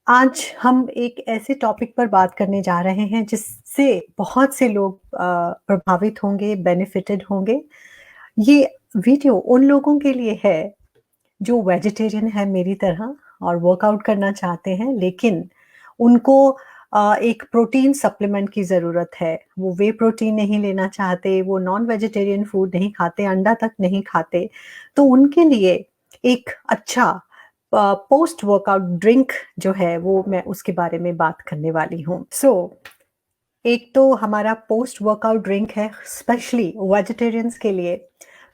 आज हम एक ऐसे टॉपिक पर बात करने जा रहे हैं जिससे बहुत से लोग प्रभावित होंगे, बेनिफिटेड होंगे। ये वीडियो उन लोगों के लिए है जो वेजिटेरियन है मेरी तरह और वर्कआउट करना चाहते हैं, लेकिन उनको एक प्रोटीन सप्लीमेंट की ज़रूरत है। वो वे प्रोटीन नहीं लेना चाहते, वो नॉन वेजिटेरियन फूड नहीं खाते, अंडा तक नहीं खाते। तो उनके लिए एक अच्छा पोस्ट वर्कआउट ड्रिंक जो है वो मैं उसके बारे में बात करने वाली हूँ। एक तो हमारा पोस्ट वर्कआउट ड्रिंक है स्पेशली वेजिटेरियंस के लिए।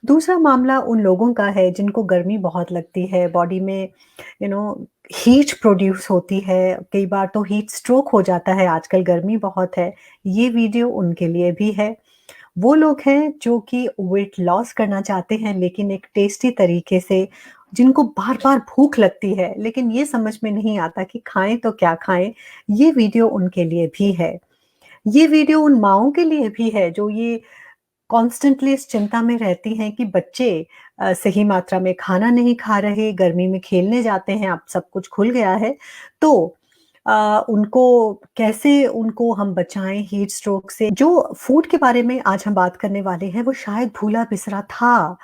दूसरा मामला उन लोगों का है जिनको गर्मी बहुत लगती है, बॉडी में यू नो हीट प्रोड्यूस होती है, कई बार तो हीट स्ट्रोक हो जाता है, आजकल गर्मी बहुत है। ये वीडियो उनके लिए भी है। वो लोग हैं जो कि वेट लॉस करना चाहते हैं लेकिन एक टेस्टी तरीके से, जिनको बार-बार भूख लगती है लेकिन ये समझ में नहीं आता कि खाएँ तो क्या खाएँ? ये वीडियो उनके लिए भी है। ये वीडियो उन माँओं के लिए भी है जो ये कॉन्स्टेंटली इस चिंता में रहती हैं कि बच्चे सही मात्रा में खाना नहीं खा रहे, गर्मी में खेलने जाते हैं, अब सब कुछ खुल गया है। तो उनको कैसे उनको हम बचाएँ हीट स्ट्रोक से? जो फूड के बारे में आज हम बात करने वाले हैं, वो शायद भूला-बिसरा था,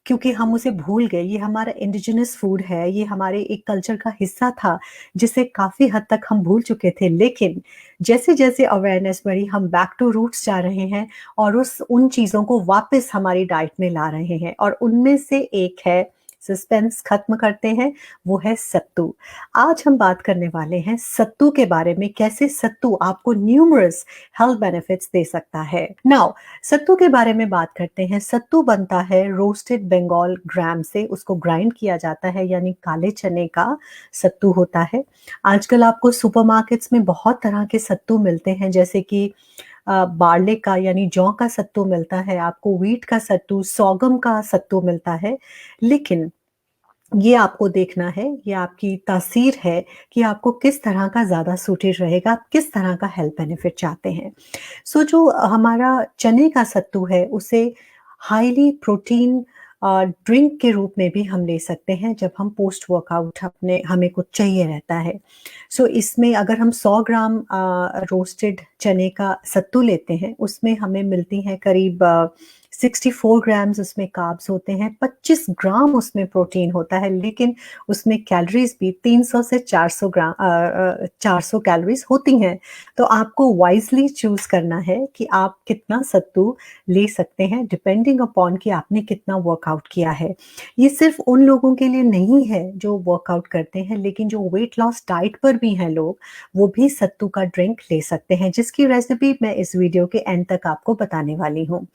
क्योंकि हम उसे भूल गए। ये हमारा इंडिजिनस फूड है, ये हमारे एक कल्चर का हिस्सा था, जिसे काफ़ी हद तक हम भूल चुके थे। लेकिन जैसे-जैसे अवेयरनेस बढ़ी, हम बैक टू रूट्स जा रहे हैं और उन चीज़ों को वापस हमारी डाइट में ला रहे हैं और उनमें से एक है, सस्पेंस खत्म करते हैं, वो है सत्तू। आज हम बात करने वाले हैं सत्तू के बारे में, कैसे सत्तू आपको न्यूमरस हेल्थ बेनिफिट्स दे सकता है। नाउ सत्तू के बारे में बात करते हैं। सत्तू बनता है रोस्टेड बंगाल ग्राम से, उसको ग्राइंड किया जाता है, यानी काले चने का सत्तू होता है। आजकल आपको सुपरमार्केट्स में बहुत तरह के सत्तू मिलते हैं, जैसे कि बारले का यानी जौ का सत्तू मिलता है, आपको व्हीट का सत्तू, सोरगम का सत्तू मिलता है। लेकिन ये आपको देखना है, ये आपकी तासीर है कि आपको किस तरह का ज़्यादा सूटेड रहेगा, आप किस तरह का हेल्थ बेनिफिट चाहते हैं। जो हमारा चने का सत्तू है, उसे हाईली प्रोटीन ड्रिंक के रूप में भी हम ले सकते हैं जब हम पोस्ट वर्कआउट अपने हमें कुछ चाहिए रहता है। इसमें अगर हम 100 ग्राम रोस्टेड चने का सत्तू लेते हैं, उसमें हमें मिलती हैं करीब 64 ग्राम्स उसमें कार्ब्स होते हैं, 25 ग्राम उसमें प्रोटीन होता है, लेकिन उसमें कैलोरीज़ भी 300 से 400 कैलोरीज़ होती हैं। तो आपको वाइज़ली चूज़ करना है कि आप कितना सत्तू ले सकते हैं डिपेंडिंग अपॉन कि आपने कितना वर्कआउट किया है। ये सिर्फ़ उन लोगों के लिए नहीं है जो वर्कआउट करते हैं, लेकिन जो वेट लॉस डाइट पर भी हैं लोग, वो भी सत्तू का ड्रिंक ले सकते हैं, जिसकी रेसिपी मैं इस वीडियो के एंड तक आपको बताने वाली हूँ।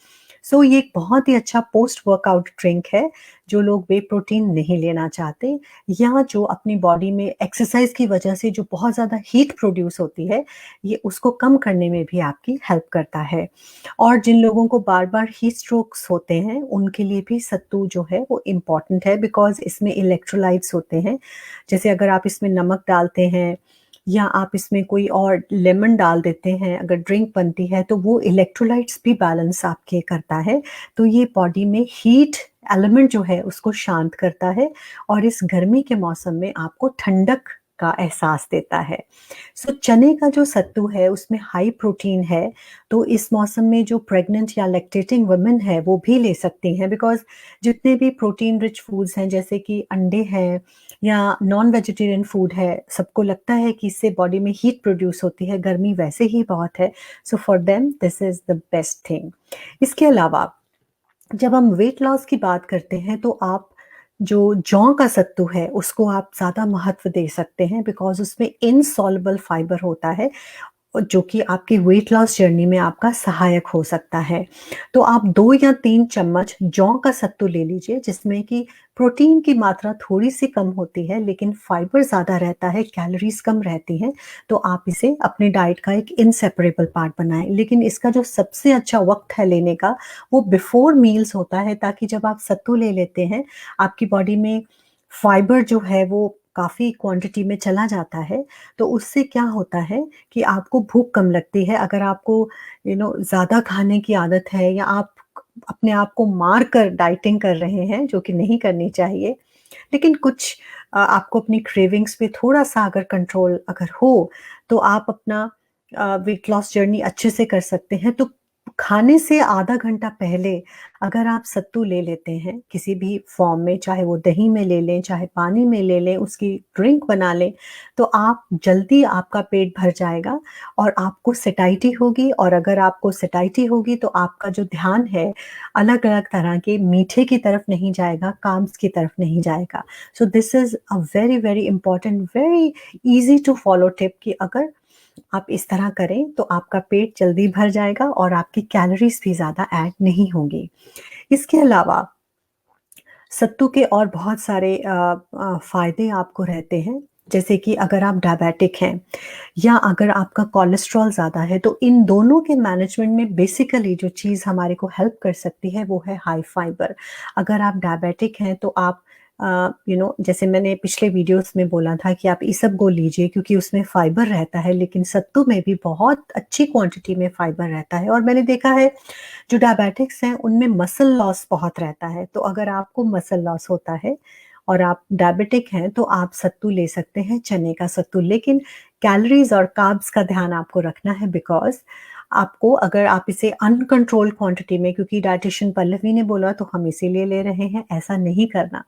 ये एक बहुत ही अच्छा पोस्ट वर्कआउट ड्रिंक है, जो लोग वे प्रोटीन नहीं लेना चाहते या जो अपनी बॉडी में एक्सरसाइज़ की वजह से जो बहुत ज़्यादा हीट प्रोड्यूस होती है, ये उसको कम करने में भी आपकी हेल्प करता है। और जिन लोगों को बार-बार हीट स्ट्रोक्स होते हैं, उनके लिए भी सत्तू जो है वो इम्पोर्टेंट है, बिकॉज़ इसमें इलेक्ट्रोलाइट्स होते हैं। जैसे अगर आप इसमें नमक डालते हैं या आप इसमें कोई और लेमन डाल देते हैं, अगर ड्रिंक बनती है, तो वो इलेक्ट्रोलाइट्स भी बैलेंस आपके करता है। तो ये बॉडी में हीट एलिमेंट जो है उसको शांत करता है और इस गर्मी के मौसम में आपको ठंडक का एहसास देता है। चने का जो सत्तू है उसमें हाई प्रोटीन है, तो इस मौसम में जो प्रेग्नेंट या लैक्टेटिंग वुमेन है वो भी ले सकती हैं, बिकॉज़ जितने भी प्रोटीन रिच फूड्स हैं, जैसे कि अंडे हैं या नॉन वेजिटेरियन फूड है, सबको लगता है कि इससे बॉडी में हीट प्रोड्यूस होती है, गर्मी वैसे ही बहुत है। For them this is the best thing. इसके अलावा जब हम वेट लॉस की बात करते हैं, तो आप जो जौ का सत्तू है उसको आप ज़्यादा महत्व दे सकते हैं, बिकॉज़ उसमें इनसॉल्युबल फाइबर होता है जो कि आपकी वेट लॉस जर्नी में आपका सहायक हो सकता है। तो आप 2 या 3 चम्मच जौ का सत्तू ले लीजिए, जिसमें कि प्रोटीन की मात्रा थोड़ी-सी कम होती है, लेकिन फाइबर ज़्यादा रहता है, कैलोरीज़ कम रहती हैं, तो आप इसे अपनी डाइट का एक इनसेपरेबल पार्ट बनाएँ। लेकिन इसका जो सबसे अच्छा वक़्त है लेने का, वो बिफ़ोर मील्स होता है, ताकि जब आप सत्तू ले लेते हैं, आपकी बॉडी में फाइबर जो है वो काफ़ी क्वांटिटी में चला जाता है, तो उससे क्या होता है कि आपको भूख कम लगती है। अगर आपको ज़्यादा खाने की आदत है या आप अपने आप को मार कर डाइटिंग कर रहे हैं, जो कि नहीं करनी चाहिए, लेकिन कुछ आपको अपनी क्रेविंग्स पे थोड़ा-सा अगर कंट्रोल अगर हो, तो आप अपना वेट लॉस जर्नी अच्छे से कर सकते हैं। तो खाने से आधा घंटा पहले अगर आप सत्तू ले लेते हैं, किसी भी फ़ॉर्म में, चाहे वो दही में ले लें, चाहे पानी में ले लें, उसकी ड्रिंक बना लें, तो आप जल्दी आपका पेट भर जाएगा और आपको सैटिस्फैक्टी होगी, और अगर आपको सैटिस्फैक्टी होगी, तो आपका जो ध्यान है, अलग-अलग तरह के मीठे की तरफ नहीं जाएगा, कार्ब्स की तरफ नहीं जाएगा। So this is a very, very important, very easy to follow tip कि अगर आप इस तरह करें तो आपका पेट जल्दी भर जाएगा और आपकी कैलोरीज़ भी ज़्यादा ऐड नहीं होंगी। इसके अलावा सत्तू के और बहुत सारे फ़ायदे आपको रहते हैं, जैसे कि अगर आप डायबिटिक हैं या अगर आपका कोलेस्ट्रॉल ज़्यादा है, तो इन दोनों के मैनेजमेंट में बेसिकली जो चीज़ हमारे को हेल्प कर सकती है, वो है हाई फाइबर। अगर आप डायबिटिक हैं, तो आप जैसे मैंने पिछले वीडियोज़ में बोला था कि आप इसबगोल लीजिए क्योंकि उसमें फाइबर रहता है, लेकिन सत्तू में भी बहुत अच्छी क्वांटिटी में फाइबर रहता है, और मैंने देखा है जो डायबिटिक्स हैं उनमें मसल लॉस बहुत रहता है। तो अगर आपको मसल लॉस होता है और आप डायबिटिक हैं, तो आप सत्तू ले सकते हैं, चने का सत्तू। लेकिन कैलोरीज़ और कार्ब्स का ध्यान आपको रखना है, बिकॉज़ आपको, अगर आप इसे अनकंट्रोल्ड क्वांटिटी में, क्योंकि डायटीशियन पल्लवी ने बोला तो हम इसीलिए ले रहे हैं, ऐसा नहीं करना।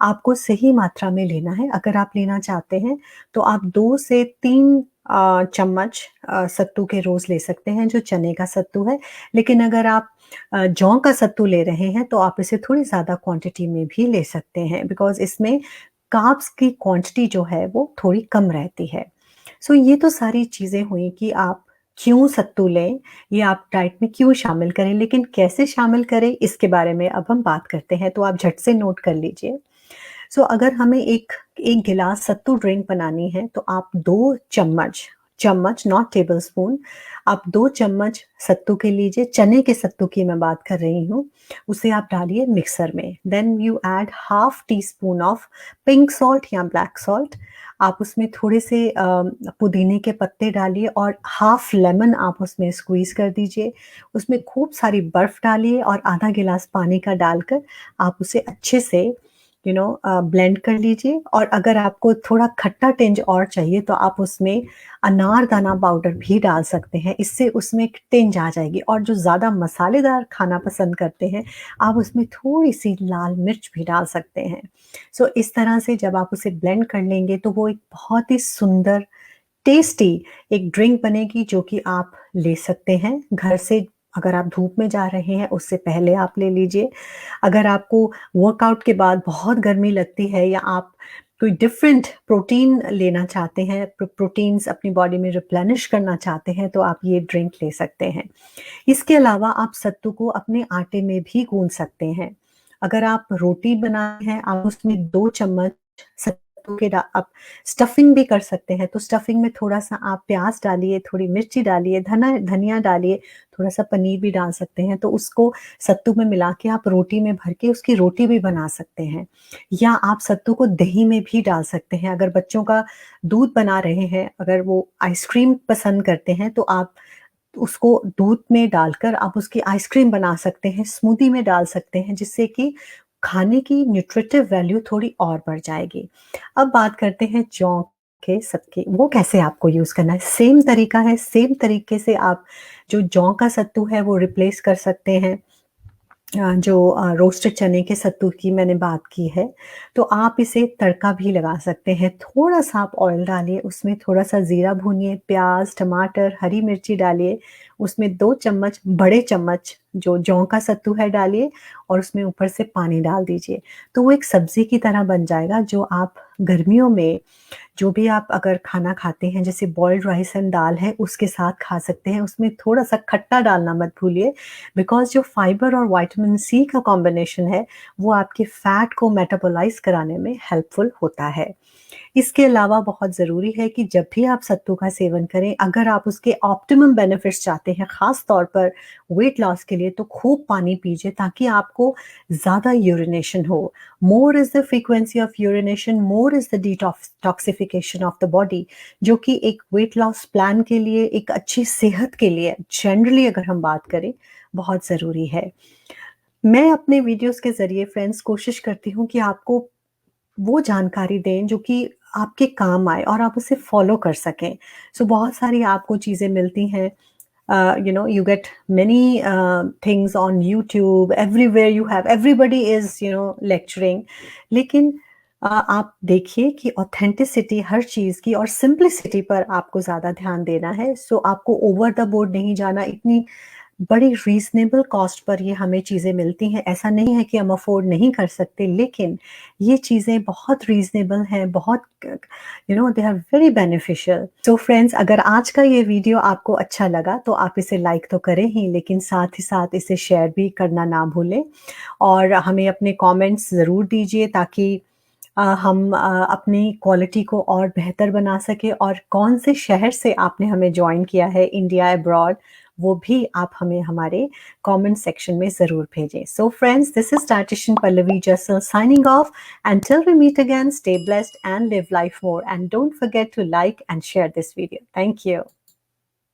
आपको सही मात्रा में लेना है। अगर आप लेना चाहते हैं, तो आप 2 से 3 चम्मच सत्तू के रोज़ ले सकते हैं, जो चने का सत्तू है। लेकिन अगर आप जौ का सत्तू ले रहे हैं, तो आप इसे थोड़ी ज़्यादा क्वांटिटी में भी ले सकते हैं, बिकॉज़ इसमें कार्ब्स की क्वांटिटी जो है, वो थोड़ी कम रहती है। सो ये तो सारी चीज़ें हुई कि आप क्यों सत्तू लें, ये आप डाइट में क्यों शामिल करें, लेकिन कैसे शामिल करें, इसके बारे में अब हम बात करते हैं। तो आप झट से नोट कर लीजिए। सो अगर हमें एक 1 गिलास सत्तू ड्रिंक बनानी है, तो आप 2 चम्मच, चम्मच नॉट टेबलस्पून, आप 2 चम्मच सत्तू के लीजिए, चने के सत्तू की मैं बात कर रही हूँ, उसे आप डालिए मिक्सर में। Then you add half teaspoon of pink salt या ब्लैक सॉल्ट। आप उसमें थोड़े से पुदीने के पत्ते डालिए और हाफ लेमन आप उसमें स्क्वीज़ कर दीजिए। उसमें खूब सारी बर्फ़ डालिए और आधा गिलास पानी का डालकर आप उसे अच्छे से ब्लेंड कर लीजिए। और अगर आपको थोड़ा खट्टा टिंज और चाहिए, तो आप उसमें अनारदाना पाउडर भी डाल सकते हैं। इससे उसमें एक टिंज आ जाएगी, और जो ज़्यादा मसालेदार खाना पसंद करते हैं, आप उसमें थोड़ी-सी लाल मिर्च भी डाल सकते हैं। सो इस तरह से जब आप उसे ब्लेंड कर लेंगे, तो वो एक बहुत ही सुंदर, टेस्टी एक ड्रिंक बनेगी, जो कि आप ले सकते हैं घर से। अगर आप धूप में जा रहे हैं, उससे पहले आप ले लीजिए। अगर आपको वर्कआउट के बाद बहुत गर्मी लगती है, या आप कोई डिफरेंट प्रोटीन लेना चाहते हैं, प्रोटीन्स अपनी बॉडी में रिप्लेनिश करना चाहते हैं, तो आप ये ड्रिंक ले सकते हैं। इसके अलावा आप सत्तू को अपने आटे में भी गूँथ सकते हैं। अगर आप रोटी बनाते हैं, आप उसमें 2 चम्मच सत्तू के आप स्टफिंग भी कर सकते हैं, तो स्टफिंग में थोड़ा-सा आप प्याज़ डालिए, थोड़ी मिर्ची डालिए, धनिया डालिए, थोड़ा-सा पनीर भी डाल सकते हैं, तो उसको सत्तू में मिला के आप रोटी में भर के उसकी रोटी भी बना सकते हैं। या आप सत्तू को दही में भी डाल सकते हैं। अगर बच्चों का दूध बना रहे हैं, अगर वो आइसक्रीम पसंद करते हैं, तो आप उसको दूध में डालकर आप उसकी आइसक्रीम बना सकते हैं, स्मूदी में डाल सकते हैं, जिससे कि खाने की न्यूट्रिटिव वैल्यू थोड़ी और बढ़ जाएगी। अब बात करते हैं जौ के सत्ते, वो कैसे आपको यूज़ करना है। सेम तरीका है, सेम तरीके से आप जो जौ का सत्तू है वो रिप्लेस कर सकते हैं। जो रोस्टेड चने के सत्तू की मैंने बात की है, तो आप इसे तड़का भी लगा सकते हैं। थोड़ा-सा आप ऑयल डालिए, उसमें थोड़ा-सा ज़ीरा भूनिए, प्याज़, टमाटर, हरी मिर्ची डालिए, उसमें 2 चम्मच, बड़े चम्मच जो जौ का सत्तू है डालिए, और उसमें ऊपर से पानी डाल दीजिए। तो वो एक सब्ज़ी की तरह बन जाएगा, जो आप गर्मियों में जो भी आप अगर खाना खाते हैं, जैसे बॉइल्ड राइस एंड दाल है, उसके साथ खा सकते हैं। उसमें थोड़ा-सा खट्टा डालना मत भूलिए, बिकॉज़ जो फाइबर और विटामिन सी का कॉम्बिनेशन है, वो आपके फैट को मेटाबॉलाइज़ कराने में हेल्पफुल होता है। इसके अलावा बहुत ज़रूरी है कि जब भी आप सत्तू का सेवन करें, अगर आप उसके ऑप्टिमम बेनिफिट्स चाहते हैं, ख़ास तौर पर वेट लॉस के लिए, तो खूब पानी पीजिए, ताकि आपको ज़्यादा यूरिनेशन हो। मोर is the frequency of urination, more is the detoxification of the body, जो कि एक वेट लॉस प्लान के लिए, एक अच्छी सेहत के लिए जनरली अगर हम बात करें, बहुत ज़रूरी है। मैं अपने वीडियोज़ के ज़रिए फ्रेंड्स कोशिश करती हूँ कि आपको वो जानकारी दें जो कि आपके काम आए और आप उसे फ़ॉलो कर सकें। सो बहुत सारी आपको चीज़ें मिलती हैं, you get many things on YouTube, everywhere you have, everybody is, lecturing. लेकिन आप देखिए कि ऑथेंटिसिटी हर चीज़ की और सिंप्लिसिटी पर आपको ज़्यादा ध्यान देना है। सो आपको ओवर द बोर्ड नहीं जाना, इतनी बड़ी रीज़नेबल कॉस्ट पर ये हमें चीज़ें मिलती हैं। ऐसा नहीं है कि हम अफ़ोर्ड नहीं कर सकते, लेकिन ये चीज़ें बहुत रीज़नेबल हैं, बहुत they are very beneficial. So friends, अगर आज का ये वीडियो आपको अच्छा लगा तो आप इसे लाइक तो करें ही, लेकिन साथ ही साथ इसे शेयर भी करना ना भूलें और हमें अपने कमेंट्स ज़रूर दीजिए ताकि हम अपनी क्वालिटी को और बेहतर बना सकें, और कौन से शहर से आपने हमें जॉइन किया है इंडिया अब्रॉड, वो भी आप हमें हमारे कमेंट सेक्शन में ज़रूर भेजें। So friends, this is dietitian Pallavi जसल signing off. Until we meet again, stay blessed and live life more. And don't forget to like and share this video. Thank you.